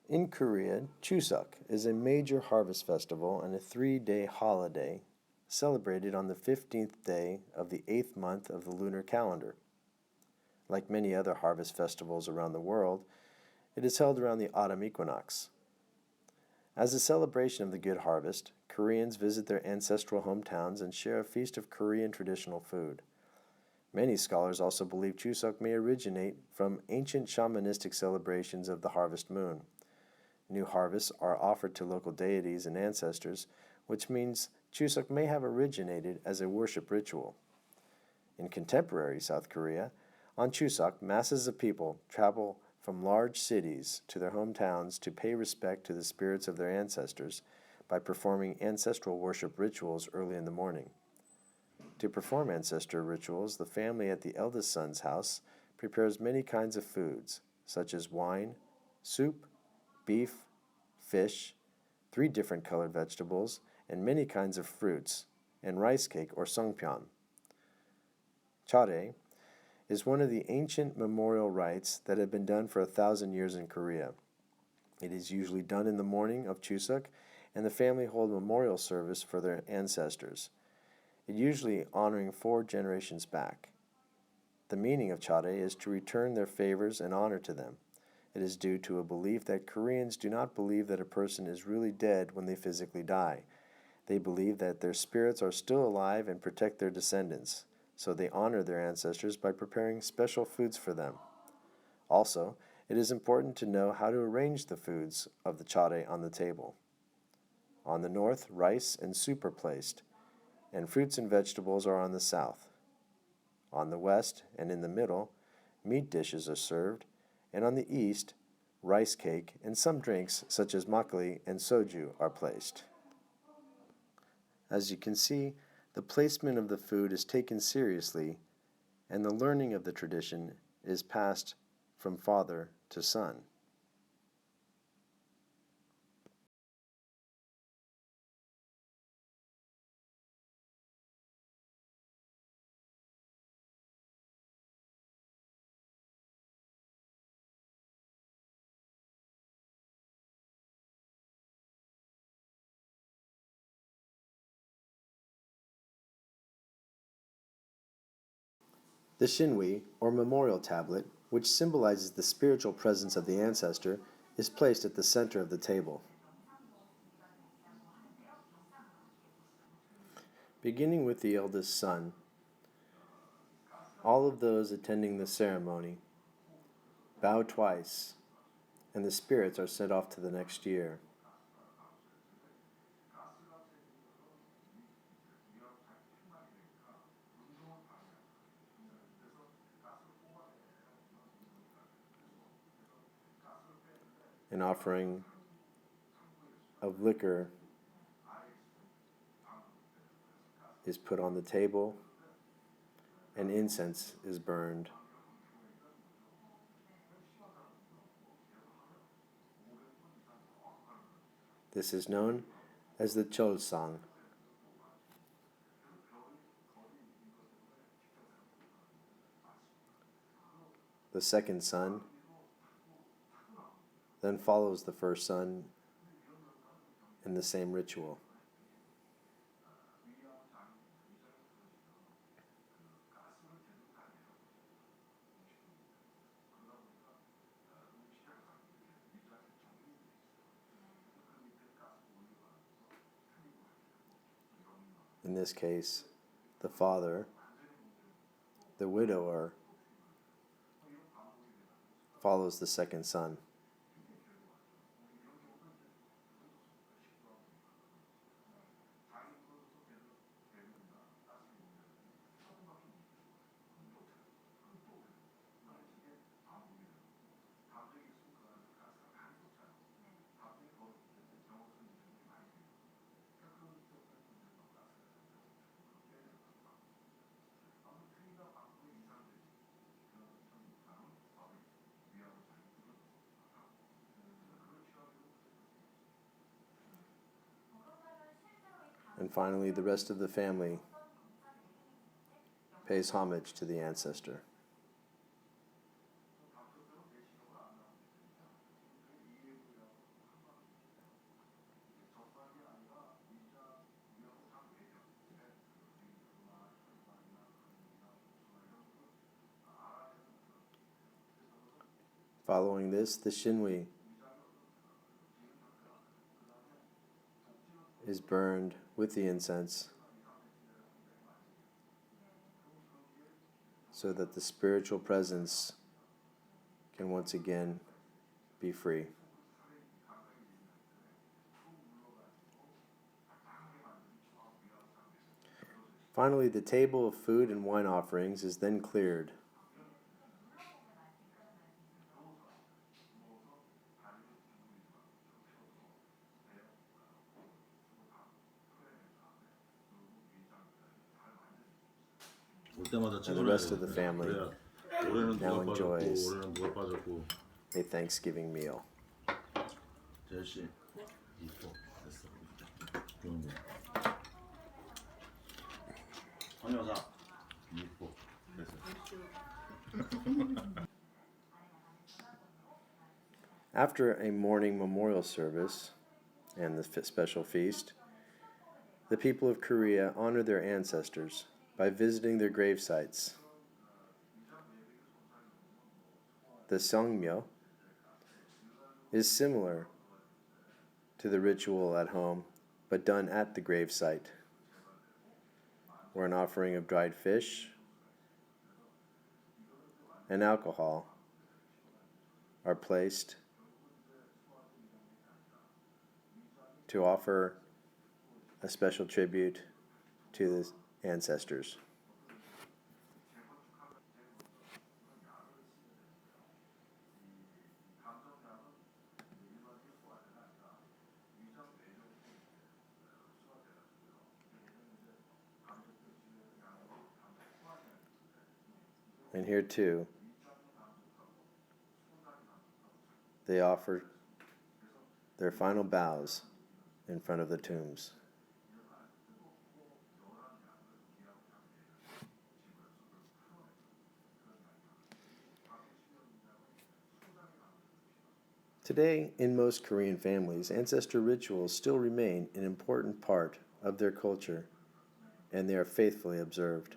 In Korea, Chuseok is a major harvest festival and a 3-day holiday celebrated on the 15th day of the 8th month of the lunar calendar. Like many other harvest festivals around the world, it is held around the autumn equinox. As a celebration of the good harvest, Koreans visit their ancestral hometowns and share a feast of Korean traditional food. Many scholars also believe Chuseok may originate from ancient shamanistic celebrations of the harvest moon. New harvests are offered to local deities and ancestors, which means Chuseok may have originated as a worship ritual. In contemporary South Korea, on Chuseok, masses of people travel from large cities to their hometowns to pay respect to the spirits of their ancestors by performing ancestral worship rituals early in the morning. To perform ancestor rituals, the family at the eldest son's house prepares many kinds of foods, such as wine, soup, beef, fish, 3 different colored vegetables, and many kinds of fruits, and rice cake or songpyeon. Charye is one of the ancient memorial rites that have been done for 1,000 years in Korea. It is usually done in the morning of Chuseok, and the family hold a memorial service for their ancestors, usually honoring 4 generations back. The meaning of Charye is to return their favors and honor to them. It is due to a belief that Koreans do not believe that a person is really dead when they physically die. They believe that their spirits are still alive and protect their descendants, so they honor their ancestors by preparing special foods for them. Also, it is important to know how to arrange the foods of the Charye on the table. On the north, rice and soup are placed, and fruits and vegetables are on the south. On the west and in the middle, meat dishes are served, and on the east, rice cake and some drinks such as makgeolli and soju are placed. As you can see, the placement of the food is taken seriously, and the learning of the tradition is passed from father to son. The shinwi, or memorial tablet, which symbolizes the spiritual presence of the ancestor, is placed at the center of the table. Beginning with the eldest son, all of those attending the ceremony bow twice, and the spirits are sent off to the next year. An offering of liquor is put on the table, and incense is burned. This is known as the Chol-sang. The second son then follows the first son in the same ritual. In this case, the father, the widower, follows the second son. And finally, the rest of the family pays homage to the ancestor. Following this, the shinwi is burned with the incense so that the spiritual presence can once again be free. Finally, the table of food and wine offerings is then cleared. And the rest of the family now enjoys a Thanksgiving meal. After a morning memorial service and the special feast, the people of Korea honor their ancestors by visiting their grave sites. The Seongmyo is similar to the ritual at home, but done at the grave site, where an offering of dried fish and alcohol are placed to offer a special tribute to the ancestors. And here too, they offer their final bows in front of the tombs. Today, in most Korean families, ancestor rituals still remain an important part of their culture, and they are faithfully observed.